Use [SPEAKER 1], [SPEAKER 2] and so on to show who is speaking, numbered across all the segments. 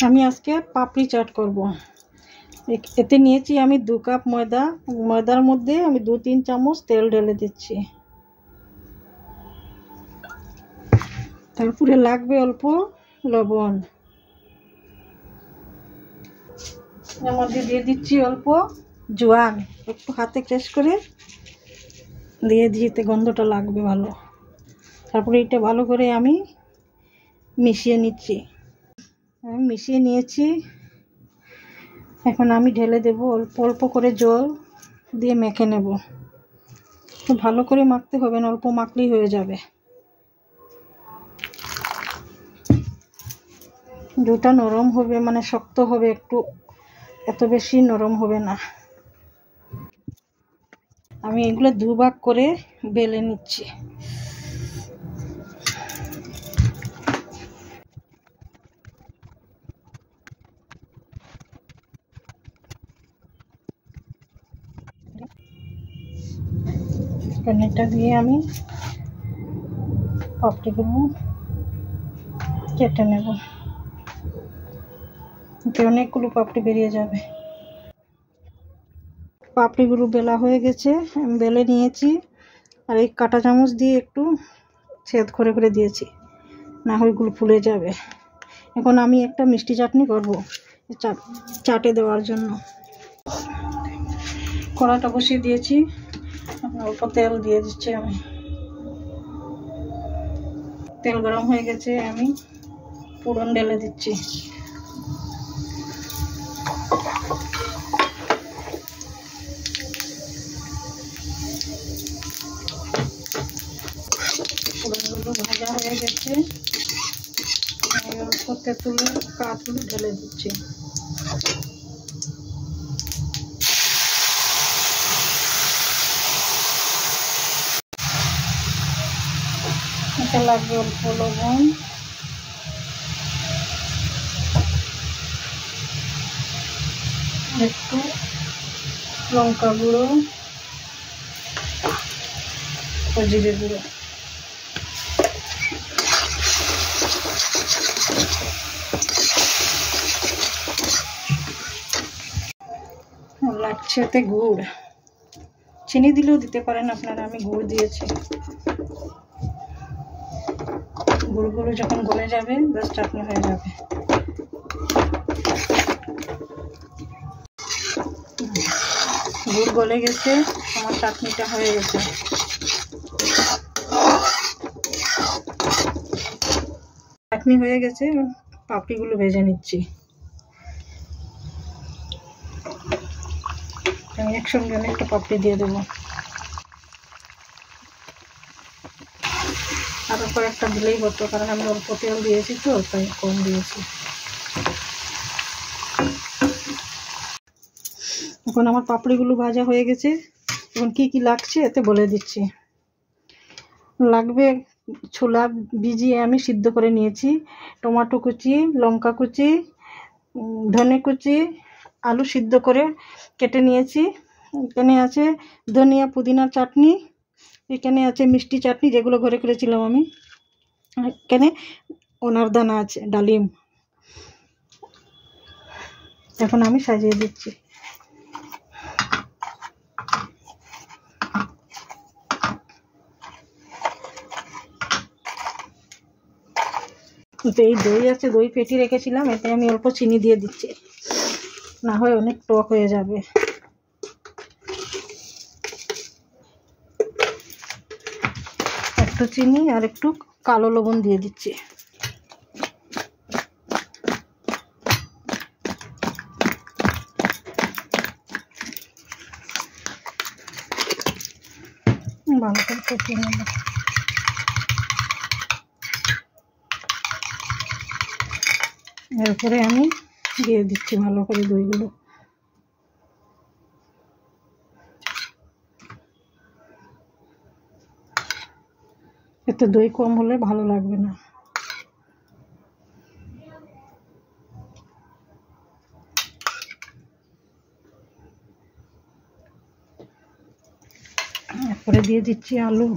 [SPEAKER 1] আমি আজকে পাপড়ি চাট করব। এতে নিয়েছি আমি 2 কাপ ময়দা। ময়দার মধ্যে আমি 2-3 চামচ তেল ঢেলে দিচ্ছি। তারপরে লাগবে অল্প লবণ। এর মধ্যে দিয়ে দিচ্ছি অল্প জোয়ান, একটু হাতে ক্রাশ করে দিয়ে দিতে গন্ধটা লাগবে ভালো। তারপরে এটা ভালো করে আমি মিশিয়ে নিচ্ছি। আমি মিশিয়ে নিয়েছি। এখন আমি ঢেলে দেব অল্প অল্প করে জল দিয়ে মেখে নেব। খুব ভালো করে মাখতে হবে না, অল্প মাখলেই হয়ে যাবে। ডোটা নরম হবে, মানে শক্ত হবে একটু, এত বেশি নরম হবে না। আমি এগুলো 2 ভাগ করে বেলে নিচ্ছি। এটা দিয়ে আমি পাপড়িগুলো কেটে নেব। এতে অনেকগুলো পাপড়ি বেরিয়ে যাবে। পাপড়িগুলো বেলা হয়ে গেছে, আমি বেলে নিয়েছি। আর এই কাঁটা চামচ দিয়ে একটু ছেদ করে করে দিয়েছি, না হয় এগুলো ফুলে যাবে। এখন আমি একটা মিষ্টি চাটনি করব চাটে দেওয়ার জন্য। কড়াটা বসিয়ে দিয়েছি, অল্প তেল দিয়ে দিচ্ছি আমি। তেল গরম হয়ে গেছে, আমি ফোড়ন ঢেলে দিচ্ছি। ফোড়নগুলো ভাজা হয়ে গেছে, আমি অল্প তেঁতুলের কাঠগুলো ঢেলে দিচ্ছি। এটা লাগবে অল্প লবণ, একটু লঙ্কা গুঁড়ো ও জিরে গুঁড়ো। লাগছে এতে গুড়, চিনি দিলেও দিতে পারেন আপনারা, আমি গুড় দিয়েছি। গুড়গুলো যখন গলে যাবে ব্যাস চাটনি হয়ে যাবে। গুড় গলে গেছে, আমার চাটনিটা হয়ে গেছে। চাটনি হয়ে গেছে, পাপড়িগুলো ভেজে নিচ্ছি। আমি একসঙ্গে অনেকটা পাপড়ি দিয়ে দেবো। আরো কয়েকটা দিলেই হতো, কারণ আমি অল্প তেল দিয়েছি তো, তাই কম দিয়েছি। এখন আমার পাপড়িগুলো ভাজা হয়ে গেছে। এখন কি কি লাগছে এতে বলে দিচ্ছি। লাগবে ছোলা ভিজিয়ে আমি সিদ্ধ করে নিয়েছি, টমেটো কুচি, লঙ্কা কুচি, ধনে কুচি, আলু সিদ্ধ করে কেটে নিয়েছি। এখানে আছে ধনিয়া পুদিনার চাটনি, এখানে আছে মিষ্টি চাটনি যেগুলো ঘরে করেছিলাম আমি, এখানে ওনার দানা আছে, ডালিম। এখন আমি সাজিয়ে দিচ্ছি। এই দই আছে, দই ফেটিয়ে রেখেছিলাম, এতে আমি অল্প চিনি দিয়ে দিচ্ছি, না হয় অনেক টক হয়ে যাবে। একটু চিনি আর একটু কালো লবণ দিয়ে দিচ্ছি। ভালো করে কষিয়ে নেব। এরপরে আমি দিয়ে দিচ্ছি ভালো করে দইগুলো। এতে দই কম হলে ভালো লাগবে না। এরপরে দিয়ে দিচ্ছি আলু।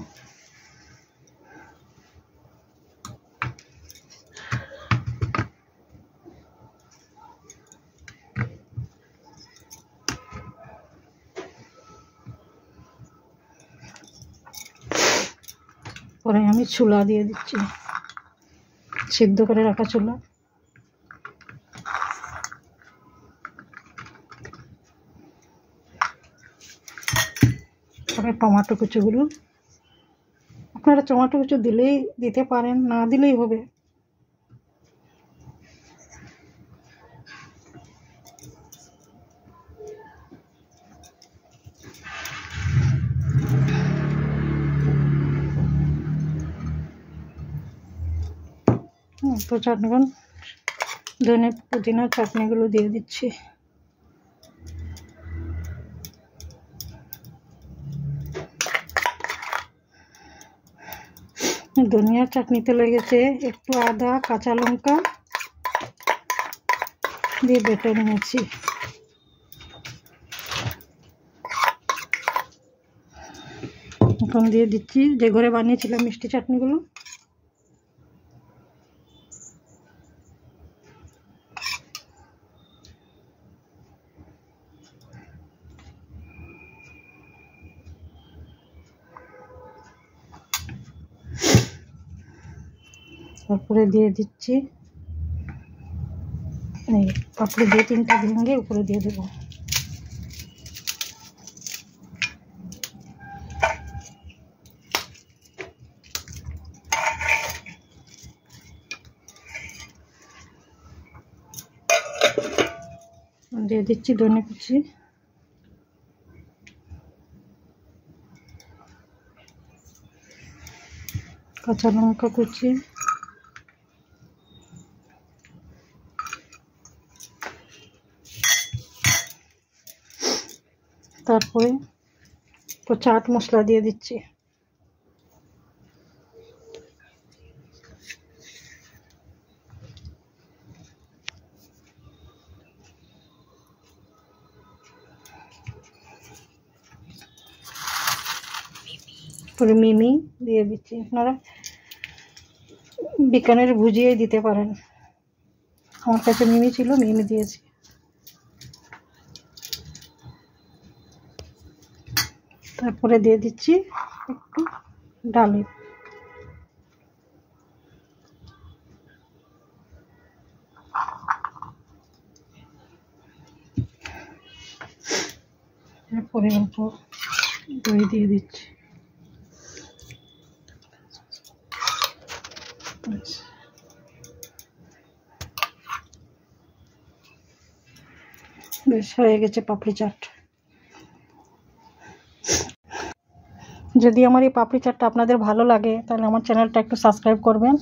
[SPEAKER 1] পরে আমি ছোলা দিয়ে দিচ্ছি, সিদ্ধ করে রাখা ছোলা। পরে টমেটো কুচোগুলো, আপনারা টমেটো কুচো দিলেই দিতে পারেন, না দিলেই হবে। তো চাটনিগুলো, ধনে পুদিনা চাটনিগুলো দিয়ে দিচ্ছি। ধনিয়ার চাটনিতে লেগেছে একটু আদা, কাঁচা লঙ্কা দিয়ে বেটে নিয়েছি। এখন দিয়ে দিচ্ছি যে ঘরে বানিয়েছিলাম মিষ্টি চাটনিগুলো। তারপরে দিয়ে দিচ্ছি এই পাপড়ি 2-3টা ভেঙে উপরে দিয়ে দেবো। দিয়ে দিচ্ছি ধনে কুচি, কাঁচা লঙ্কা কুচি, তারপরে তো চাট মশলা দিয়ে দিচ্ছি। পরে মিমি দিয়ে দিচ্ছি, আপনারা বিকানের ভুজিয়ে দিতে পারেন, আমার কাছে মিমি ছিল, মিমি দিয়েছি। তারপরে দিয়ে দিচ্ছি একটু ডালিম। এরপরে অল্প দই দিয়ে দিচ্ছি। বেশ হয়ে গেছে পাপড়ি চাট। যদি আমার এই পাপড়ি চাটটা আপনাদের ভালো লাগে তাহলে আমার চ্যানেলটা একটু সাবস্ক্রাইব করবেন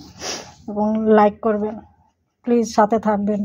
[SPEAKER 1] এবং লাইক করবেন, প্লিজ সাথে থাকবেন।